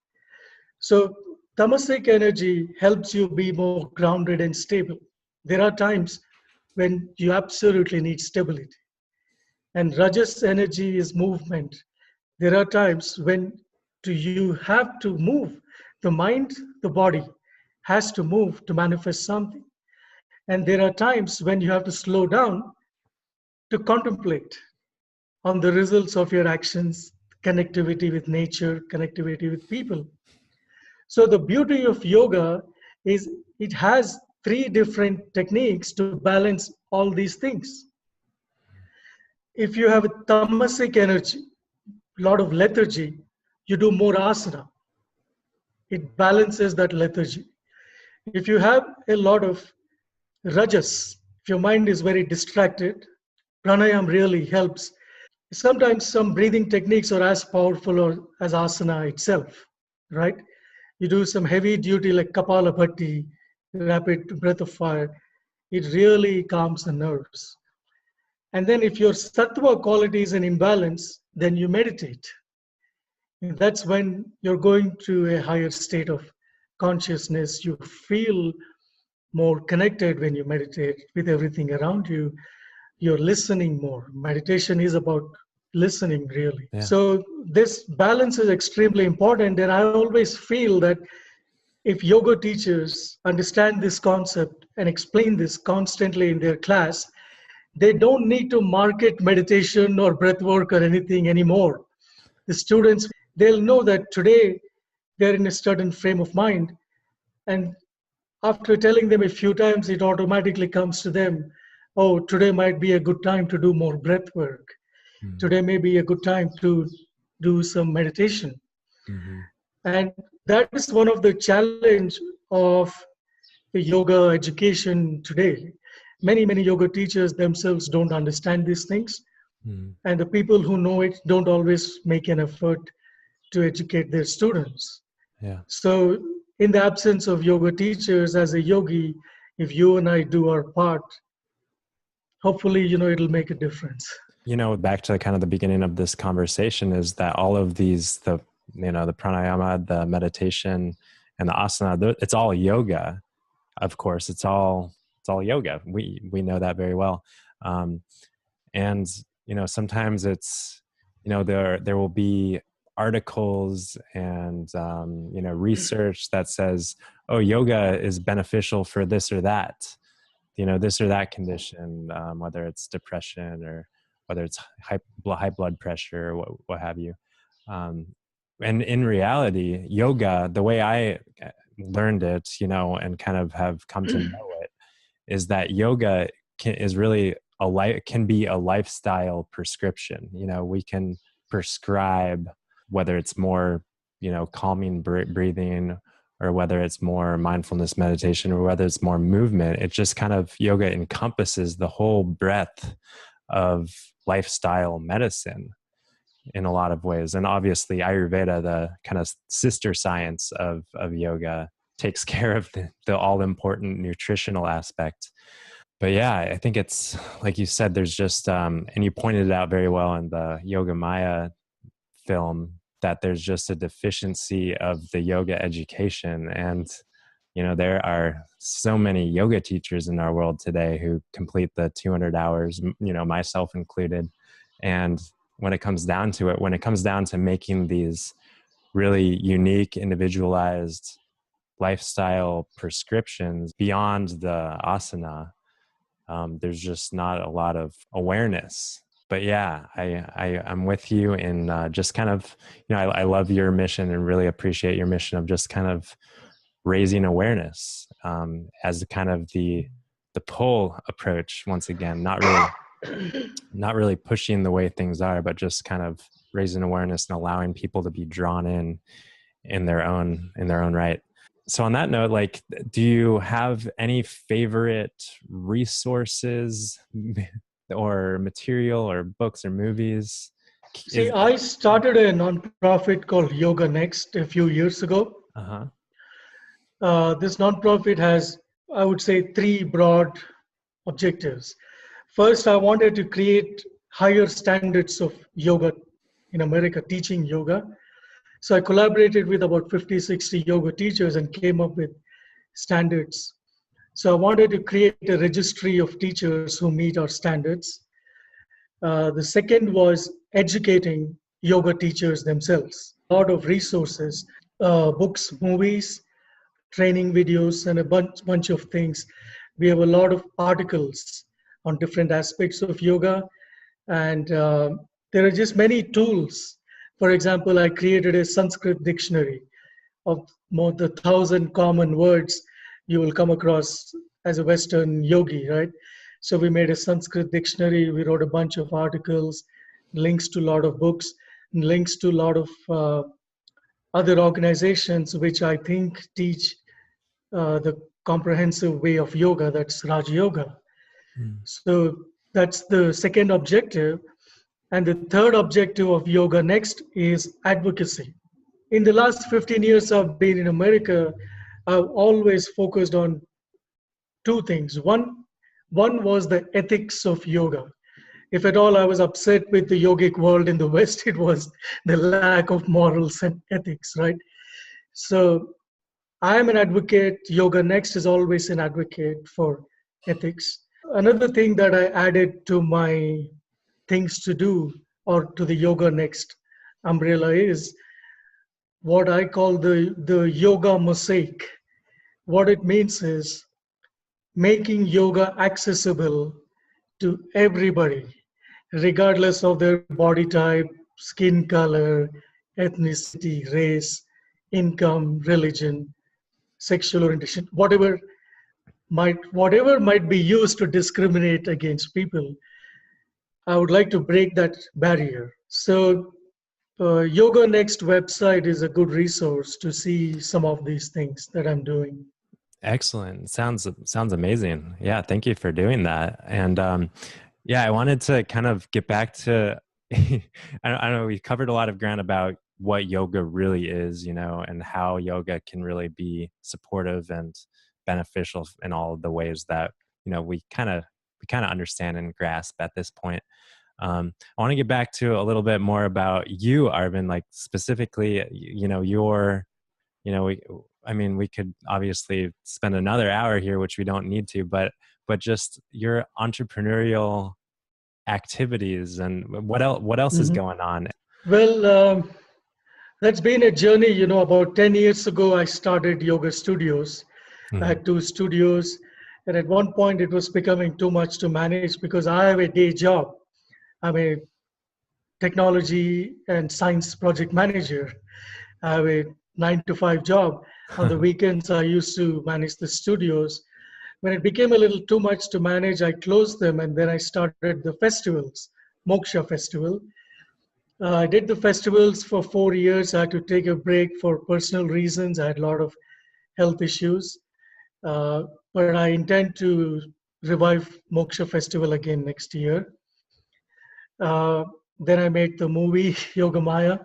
So tamasic energy helps you be more grounded and stable. There are times when you absolutely need stability. And rajas energy is movement. There are times when you have to move. The mind, the body has to move to manifest something. And there are times when you have to slow down to contemplate on the results of your actions, connectivity with nature, connectivity with people. So the beauty of yoga is it has three different techniques to balance all these things. If you have a tamasic energy, a lot of lethargy, you do more asana. It balances that lethargy. If you have a lot of rajas, if your mind is very distracted, pranayam really helps. Sometimes some breathing techniques are as powerful or as asana itself, right? You do some heavy duty like Kapalabhati, rapid breath of fire. It really calms the nerves. And then if your sattva quality is in imbalance, then you meditate. And that's when you're going to a higher state of consciousness. You feel more connected when you meditate with everything around you. You're listening more. Meditation is about listening, really. Yeah. So this balance is extremely important. And I always feel that if yoga teachers understand this concept and explain this constantly in their class, they don't need to market meditation or breath work or anything anymore. The students, they'll know that today they're in a certain frame of mind. And after telling them a few times, it automatically comes to them, oh, today might be a good time to do more breath work. Today may be a good time to do some meditation. And that is one of the challenge of the yoga education today. Many yoga teachers themselves don't understand these things. And the people who know it don't always make an effort to educate their students. Yeah. So in the absence of yoga teachers, as a yogi, if you and I do our part, hopefully, it'll make a difference. Back to kind of the beginning of this conversation is that all of these, the pranayama, the meditation, and the asana, it's all yoga. Of course, it's all yoga. We know that very well. And sometimes it's, there will be articles and research that says, oh, yoga is beneficial for this or that, this or that condition, whether it's depression or whether it's high blood pressure or what have you. And in reality, yoga, the way I learned it, and kind of have come to know it, is that yoga is really can be a lifestyle prescription. We can prescribe whether it's more, calming breathing, or whether it's more mindfulness meditation, or whether it's more movement. It just kind of, yoga encompasses the whole breadth of lifestyle medicine in a lot of ways. And obviously Ayurveda, the kind of sister science of yoga, takes care of the all important nutritional aspect. But yeah, I think it's like you said, there's just, and you pointed it out very well in the Yoga Maya film, that there's just a deficiency of the yoga education. And, there are so many yoga teachers in our world today who complete the 200 hours, myself included. And when it comes down to it, when it comes down to making these really unique, individualized lifestyle prescriptions beyond the asana, there's just not a lot of awareness. But yeah, I'm with you in just kind of, I love your mission and really appreciate your mission of just kind of raising awareness as kind of the pull approach. Once again, not really pushing the way things are, but just kind of raising awareness and allowing people to be drawn in their own right. So on that note, like, do you have any favorite resources or material or books or movies? See, I started a nonprofit called Yoga Next a few years ago. This nonprofit has, I would say, three broad objectives. First, I wanted to create higher standards of yoga in America, teaching yoga. So I collaborated with about 50, 60 yoga teachers and came up with standards. So I wanted to create a registry of teachers who meet our standards. The second was educating yoga teachers themselves. A lot of resources, books, movies, training videos, and a bunch of things. We have a lot of articles on different aspects of yoga. And there are just many tools. For example, I created a Sanskrit dictionary of more than 1,000 common words you will come across as a Western yogi, right? So we made a Sanskrit dictionary. We wrote a bunch of articles, links to a lot of books, and links to a lot of other organizations which I think teach the comprehensive way of yoga, that's Raja Yoga. So that's the second objective. And the third objective of Yoga Next is advocacy. In the last 15 years I've been in America, I've always focused on two things. One was the ethics of yoga. If at all I was upset with the yogic world in the West, it was the lack of morals and ethics, right? So I am an advocate. Yoga Next is always an advocate for ethics. Another thing that I added to my things to do or to the Yoga Next umbrella is what I call the yoga mosaic. What it means is making yoga accessible to everybody, regardless of their body type, skin color, ethnicity, race, income, religion, sexual orientation, whatever might be used to discriminate against people. I would like to break that barrier. So Yoga Next website is a good resource to see some of these things that I'm doing. Excellent. Sounds amazing. Yeah, thank you for doing that. And yeah, I wanted to kind of get back to I don't know, we covered a lot of ground about what yoga really is, and how yoga can really be supportive and beneficial in all of the ways that, we kind of understand and grasp at this point. I want to get back to a little bit more about you, Arvind, like specifically, we could obviously spend another hour here, which we don't need to, but just your entrepreneurial activities and what else is going on? Well, that's been a journey. About 10 years ago, I started yoga studios. I had 2 studios. And at one point, it was becoming too much to manage because I have a day job. I'm a technology and science project manager. I have a 9-to-5 job. On the weekends, I used to manage the studios. When it became a little too much to manage, I closed them and then I started the festivals, Moksha Festival. I did the festivals for 4 years. I had to take a break for personal reasons. I had a lot of health issues. But I intend to revive Moksha Festival again next year. Then I made the movie Yoga Maya.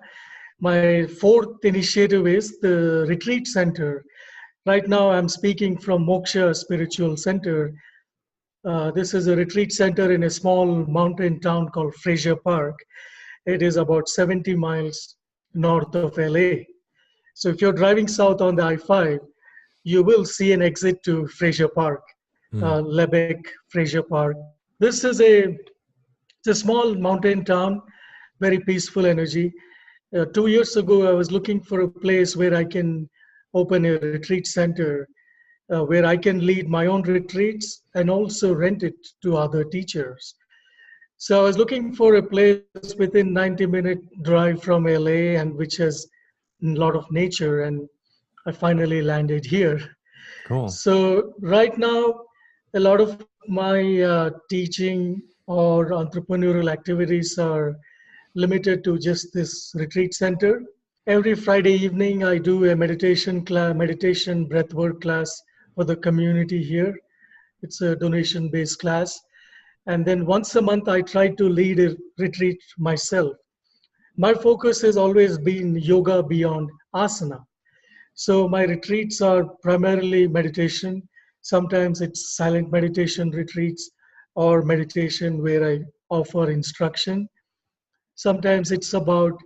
My fourth initiative is the retreat center. Right now, I'm speaking from Moksha Spiritual Center. This is a retreat center in a small mountain town called Fraser Park. It is about 70 miles north of LA. So if you're driving south on the I-5, you will see an exit to Fraser Park, Lebec, Fraser Park. This is it's a small mountain town, very peaceful energy. 2 years ago, I was looking for a place where I can open a retreat center, where I can lead my own retreats and also rent it to other teachers. So I was looking for a place within 90-minute drive from LA and which has a lot of nature, and I finally landed here. Cool. So right now, a lot of my teaching or entrepreneurial activities are limited to just this retreat center. Every Friday evening, I do a meditation class, meditation breathwork class for the community here. It's a donation-based class. And then once a month, I try to lead a retreat myself. My focus has always been yoga beyond asana. So my retreats are primarily meditation. Sometimes it's silent meditation retreats or meditation where I offer instruction. Sometimes it's about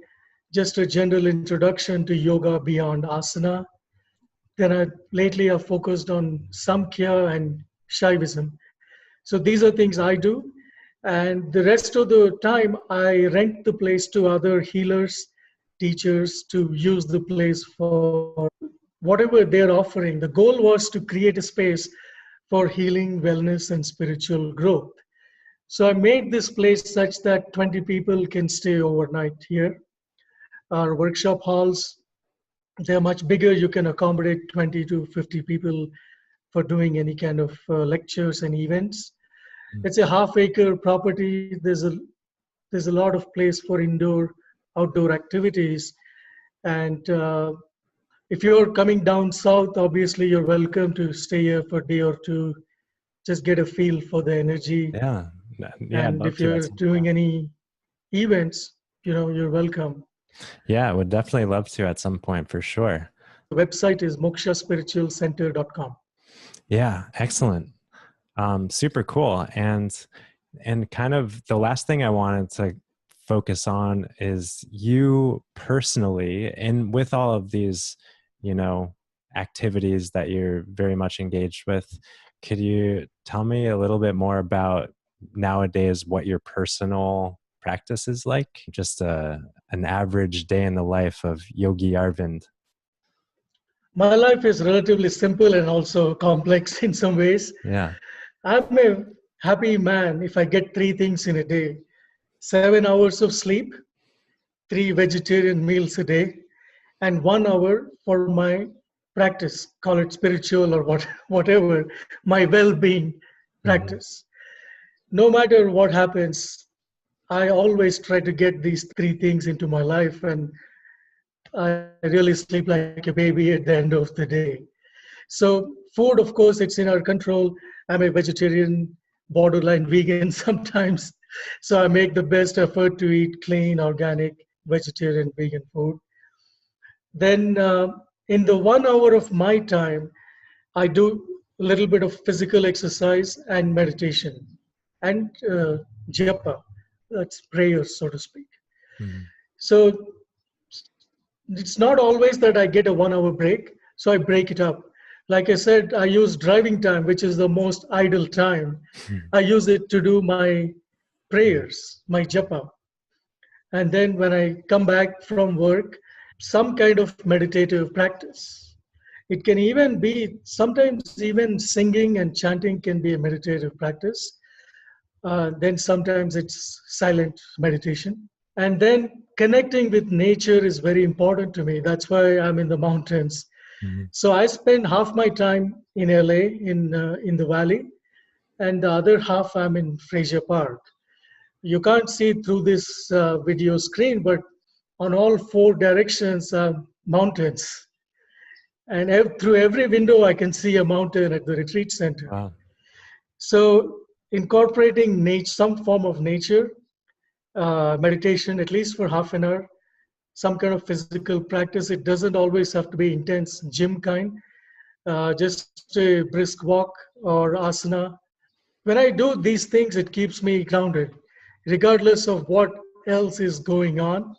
just a general introduction to yoga beyond asana. Then lately I've focused on Samkhya and Shaivism. So these are things I do. And the rest of the time, I rent the place to other healers, teachers to use the place for whatever they're offering. The goal was to create a space for healing, wellness, and spiritual growth. So I made this place such that 20 people can stay overnight here. Our workshop halls, they're much bigger. You can accommodate 20 to 50 people for doing any kind of lectures and events. It's a half-acre property. There's a lot of place for indoor, outdoor activities. And if you're coming down south, obviously you're welcome to stay here for a day or two, just get a feel for the energy. Yeah. And if you're doing any events, you're welcome. Yeah, I would definitely love to at some point for sure. The website is mokshaspiritualcenter.com. Yeah, excellent. Super cool. And kind of the last thing I wanted to focus on is you personally, and with all of these, activities that you're very much engaged with, could you tell me a little bit more about nowadays what your personal practice is like? Just an average day in the life of Yogi Arvind. My life is relatively simple and also complex in some ways. Yeah. I'm a happy man if I get 3 things in a day: 7 hours of sleep, 3 vegetarian meals a day, and 1 hour for my practice, call it spiritual or whatever, my well-being practice. No matter what happens, I always try to get these 3 things into my life, and I really sleep like a baby at the end of the day. So food, of course, it's in our control. I'm a vegetarian, borderline vegan sometimes. So I make the best effort to eat clean, organic, vegetarian, vegan food. Then in the 1 hour of my time, I do a little bit of physical exercise and meditation and japa, that's prayer, so to speak. So it's not always that I get a 1 hour break. So I break it up. Like I said, I use driving time, which is the most idle time. I use it to do my prayers, my japa. And then when I come back from work, some kind of meditative practice. It can even be, sometimes even singing and chanting can be a meditative practice. Then sometimes it's silent meditation. And then connecting with nature is very important to me. That's why I'm in the mountains. So I spend half my time in LA, in the valley, and the other half I'm in Fraser Park. You can't see through this video screen, but on all 4 directions are mountains. And through every window, I can see a mountain at the retreat center. Wow. So incorporating some form of nature, meditation, at least for half an hour, some kind of physical practice. It doesn't always have to be intense gym kind. just a brisk walk or asana. When I do these things, it keeps me grounded, regardless of what else is going on.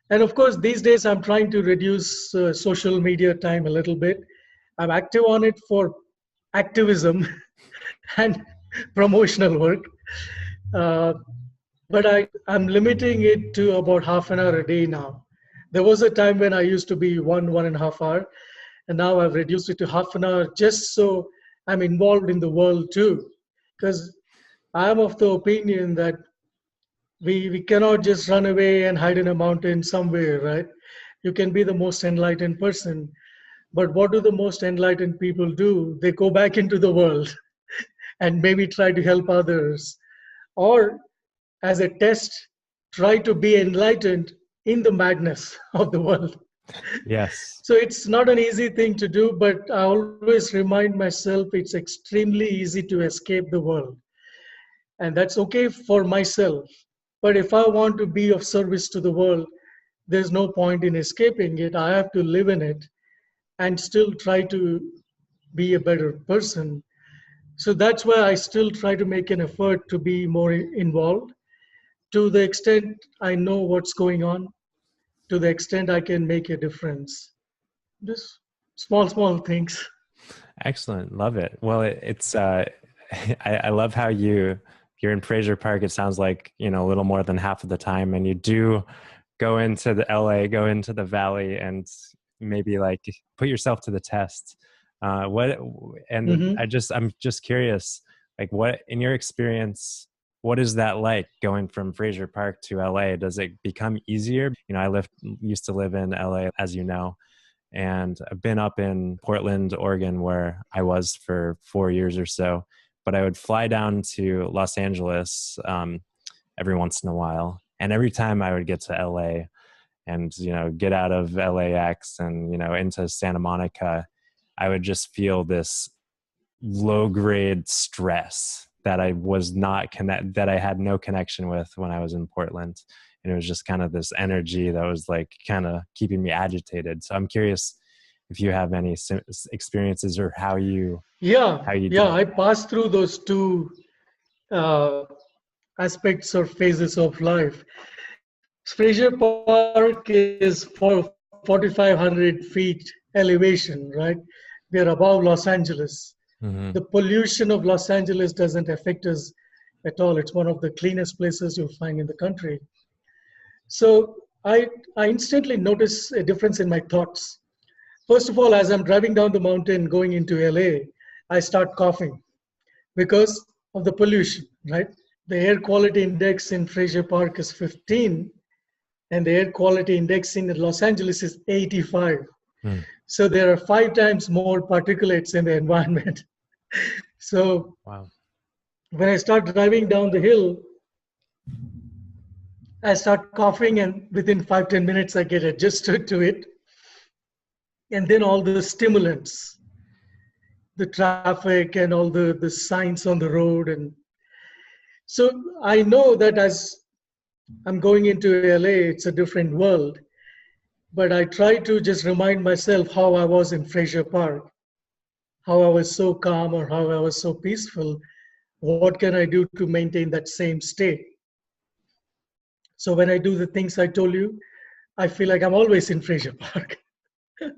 And of course, these days I'm trying to reduce social media time a little bit. I'm active on it for activism and promotional work. Uh, but I'm limiting it to about half an hour a day now. There was a time when I used to be 1.5 hour, and now I've reduced it to half an hour just so I'm involved in the world too. Because I am of the opinion that we cannot just run away and hide in a mountain somewhere, right? You can be the most enlightened person, but what do the most enlightened people do? They go back into the world and maybe try to help others, or as a test, try to be enlightened in the madness of the world. Yes. So it's not an easy thing to do, but I always remind myself it's extremely easy to escape the world. And that's okay for myself. But if I want to be of service to the world, there's no point in escaping it. I have to live in it and still try to be a better person. So that's why I still try to make an effort to be more involved to the extent I know what's going on, to the extent I can make a difference. Just small things. Excellent. Love it. Well, it's I love how you're in Fraser Park. It sounds like, a little more than half of the time, and you do go into the LA, go into the valley, and maybe like put yourself to the test. Hmm. I'm just curious, like, what in your experience, what is that like going from Fraser Park to LA? Does it become easier? Used to live in LA, as you know, and I've been up in Portland, Oregon, where I was for 4 years or so. But I would fly down to Los Angeles every once in a while. And every time I would get to LA and, get out of LAX and, into Santa Monica, I would just feel this low grade stress that that I had no connection with when I was in Portland. And it was just kind of this energy that was like kind of keeping me agitated. So I'm curious if you have any experiences or how you Yeah, deal. I passed through those two uh, aspects or phases of life. Fraser Park is for 4,500 feet elevation, right? We are above Los Angeles. Mm-hmm. The pollution of Los Angeles doesn't affect us at all. It's one of the cleanest places you'll find in the country. So I instantly notice a difference in my thoughts. First of all, as I'm driving down the mountain going into LA, I start coughing because of the pollution, right? The air quality index in Fraser Park is 15, and the air quality index in Los Angeles is 85. Mm. So there are 5 times more particulates in the environment. So Wow. when I start driving down the hill, I start coughing, and within 5-10 minutes, I get adjusted to it. And then all the stimulants, the traffic, and all the signs on the road. And so I know that as I'm going into LA, it's a different world. But I try to just remind myself how I was in Fraser Park, how I was so calm or how I was so peaceful. What can I do to maintain that same state? So when I do the things I told you, I feel like I'm always in Fraser Park. And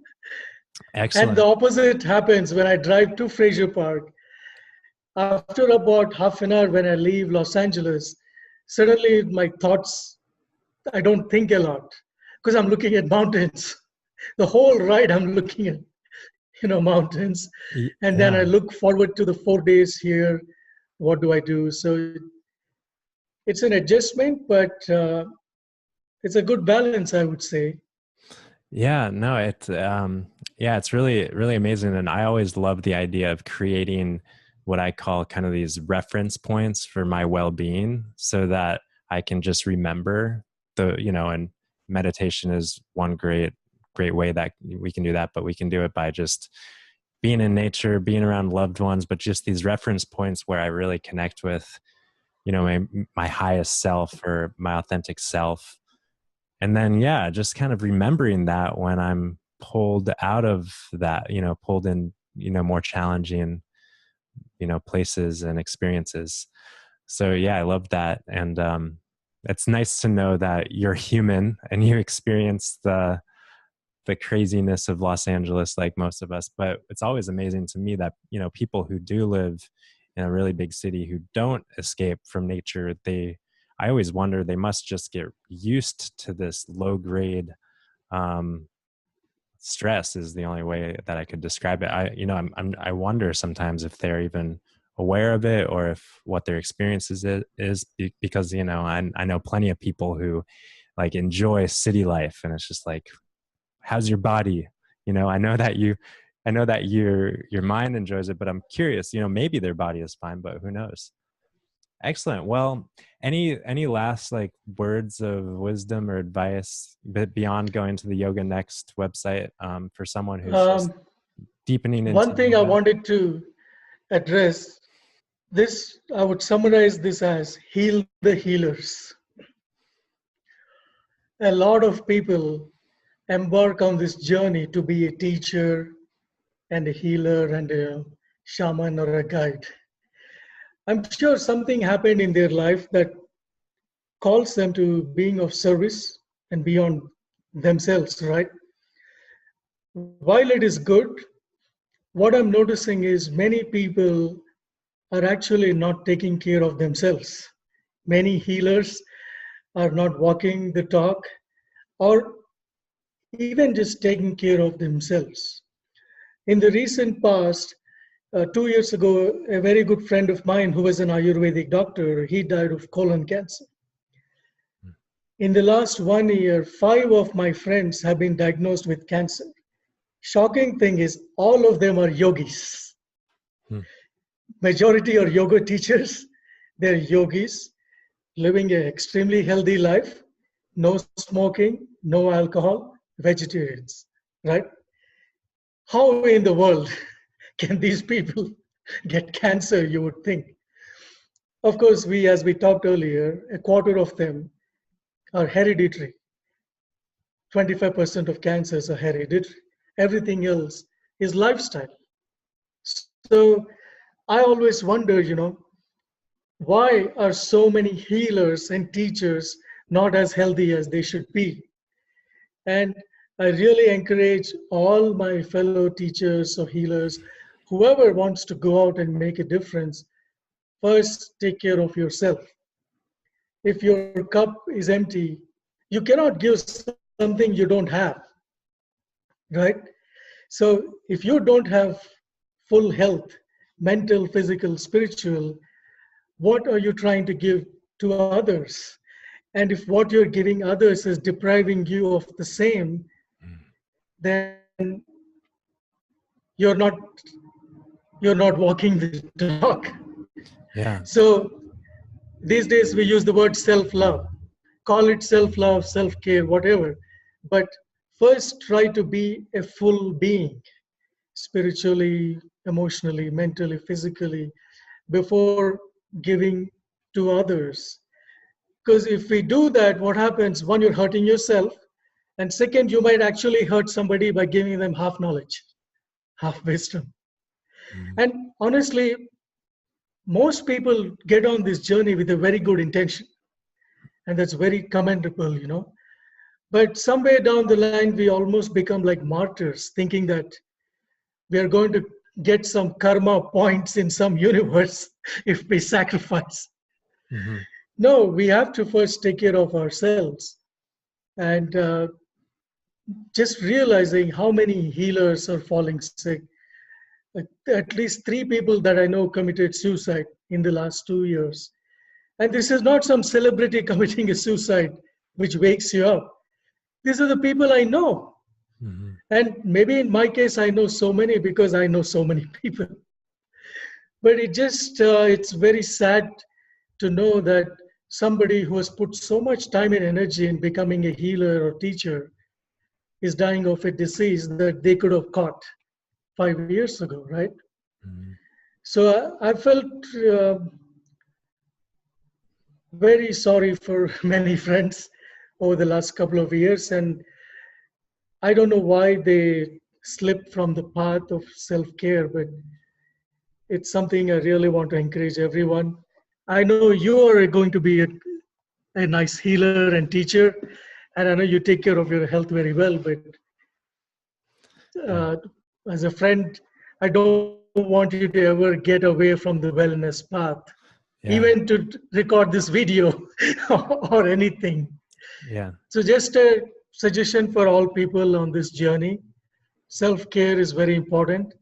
the Excellent. opposite happens when I drive to Fraser Park. After about half an hour, when I leave Los Angeles, suddenly my thoughts, I don't think a lot because I'm looking at mountains. The whole ride, I'm looking at mountains, and then I Yeah. look forward to the 4 days here. What do I do? So it's an adjustment, but it's a good balance, I would say. Yeah, no, it's really, really amazing. And I always love the idea of creating what I call kind of these reference points for my well-being so that I can just remember and meditation is one great way that we can do that, but we can do it by just being in nature, being around loved ones, but just these reference points where I really connect with, my highest self or my authentic self. And then, yeah, just kind of remembering that when I'm pulled out of that, pulled in more challenging, places and experiences. So yeah, I love that. And it's nice to know that you're human and you experience the craziness of Los Angeles like most of us. But it's always amazing to me that, people who do live in a really big city who don't escape from nature, I always wonder, they must just get used to this low grade stress is the only way that I could describe it. I wonder sometimes if they're even aware of it, or if what their experiences is because, I know plenty of people who like enjoy city life, and it's just like, how's your body? I know that your mind enjoys it, but I'm curious, maybe their body is fine, but who knows? Excellent. Well, any last like words of wisdom or advice, but beyond going to the Yoga Next website, for someone who's just deepening into one thing I wanted to address this, I would summarize this as heal the healers. A lot of people embark on this journey to be a teacher and a healer and a shaman or a guide. I'm sure something happened in their life that calls them to being of service and beyond themselves, right? While it is good, what I'm noticing is many people are actually not taking care of themselves. Many healers are not walking the talk or even just taking care of themselves. In the recent past, 2 years ago, a very good friend of mine who was an Ayurvedic doctor, he died of colon cancer. In the last 1 year, 5 of my friends have been diagnosed with cancer. Shocking thing is all of them are yogis. Majority are yoga teachers. They're yogis, living an extremely healthy life, no smoking, no alcohol, vegetarians, right? How in the world can these people get cancer, you would think? Of course, as we talked earlier, a quarter of them are hereditary. 25% of cancers are hereditary. Everything else is lifestyle. So I always wonder, why are so many healers and teachers not as healthy as they should be? And I really encourage all my fellow teachers or healers, whoever wants to go out and make a difference, first take care of yourself. If your cup is empty, you cannot give something you don't have, right? So if you don't have full health, mental, physical, spiritual, what are you trying to give to others? And if what you're giving others is depriving you of the same, then you're not walking the talk. Yeah. So these days we use the word self-love. Call it self-love, self-care, whatever. But first try to be a full being, spiritually, emotionally, mentally, physically, before giving to others. Because if we do that, what happens? One, you're hurting yourself. And second, you might actually hurt somebody by giving them half knowledge, half wisdom. And honestly, most people get on this journey with a very good intention. And that's very commendable. But somewhere down the line, we almost become like martyrs, thinking that we are going to get some karma points in some universe if we sacrifice. Mm-hmm. No, we have to first take care of ourselves. And just realizing how many healers are falling sick. At least 3 people that I know committed suicide in the last 2 years. And this is not some celebrity committing a suicide which wakes you up. These are the people I know. Mm-hmm. And maybe in my case, I know so many because I know so many people. But it's very sad to know that somebody who has put so much time and energy in becoming a healer or teacher is dying of a disease that they could have caught 5 years ago, right? Mm-hmm. So I felt very sorry for many friends over the last couple of years, and I don't know why they slip from the path of self-care, but it's something I really want to encourage everyone. I know you are going to be a nice healer and teacher, and I know you take care of your health very well, but uh, as a friend, I don't want you to ever get away from the wellness path, even to record this video or anything. Yeah. So just a suggestion for all people on this journey. Self-care is very important,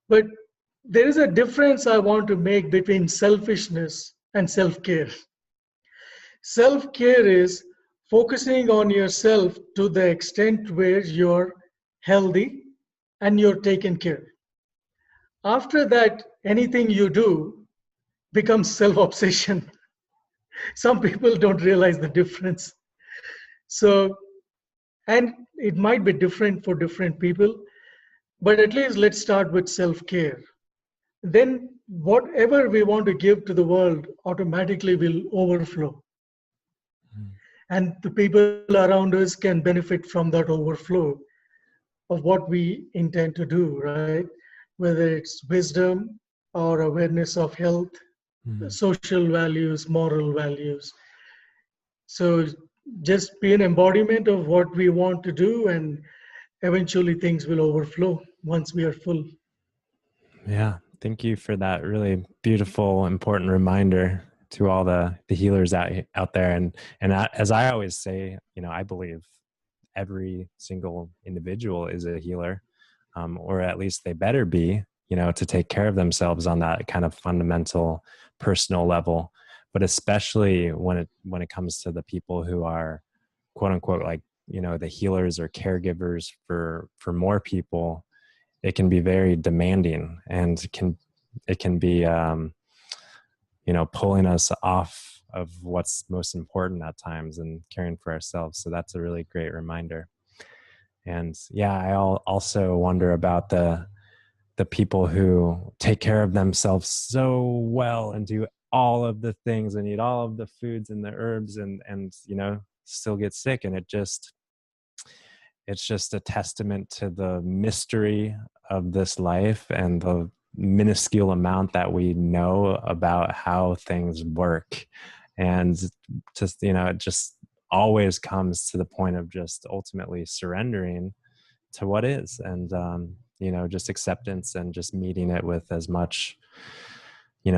but there is a difference I want to make between selfishness and self-care. Self-care is focusing on yourself to the extent where you're healthy and you're taken care. After that, anything you do becomes self-obsession. Some people don't realize the difference. So, and it might be different for different people, but at least let's start with self-care. Then whatever we want to give to the world automatically will overflow. And the people around us can benefit from that overflow of what we intend to do, right? Whether it's wisdom or awareness of health, social values, moral values. So just be an embodiment of what we want to do, and eventually things will overflow once we are full. Yeah. Thank you for that really beautiful, important reminder to all the healers out there. And as I always say, I believe every single individual is a healer, or at least they better be, to take care of themselves on that kind of fundamental personal level. But especially when it comes to the people who are quote unquote, like, the healers or caregivers for more people, it can be very demanding, and it can be, pulling us off of what's most important at times and caring for ourselves. So that's a really great reminder. And I also wonder about the people who take care of themselves so well and do all of the things and eat all of the foods and the herbs and still get sick. And it's just a testament to the mystery of this life and the minuscule amount that we know about how things work. And just, it just always comes to the point of just ultimately surrendering to what is, and, just acceptance, and just meeting it with as much,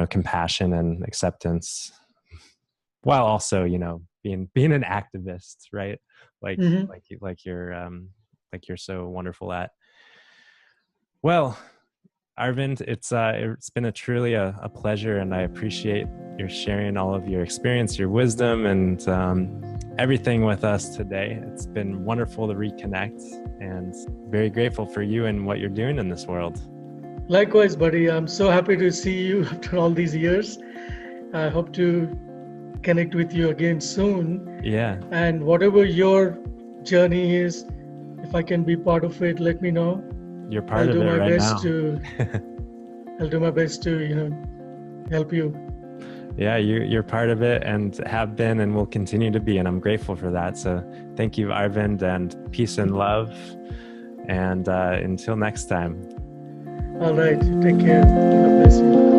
compassion and acceptance, while also, being an activist, right? Like, like you're so wonderful at. Well, Arvind, it's been truly a pleasure, and I appreciate your sharing all of your experience, your wisdom, and everything with us today. It's been wonderful to reconnect, and very grateful for you and what you're doing in this world. Likewise, buddy. I'm so happy to see you after all these years. I hope to connect with you again soon. Yeah. And whatever your journey is, if I can be part of it, let me know. You're part of it right now. I'll do my best to, help you. Yeah, you're part of it, and have been, and will continue to be, and I'm grateful for that. So thank you, Arvind, and peace and love. And until next time. All right. Take care. God bless you.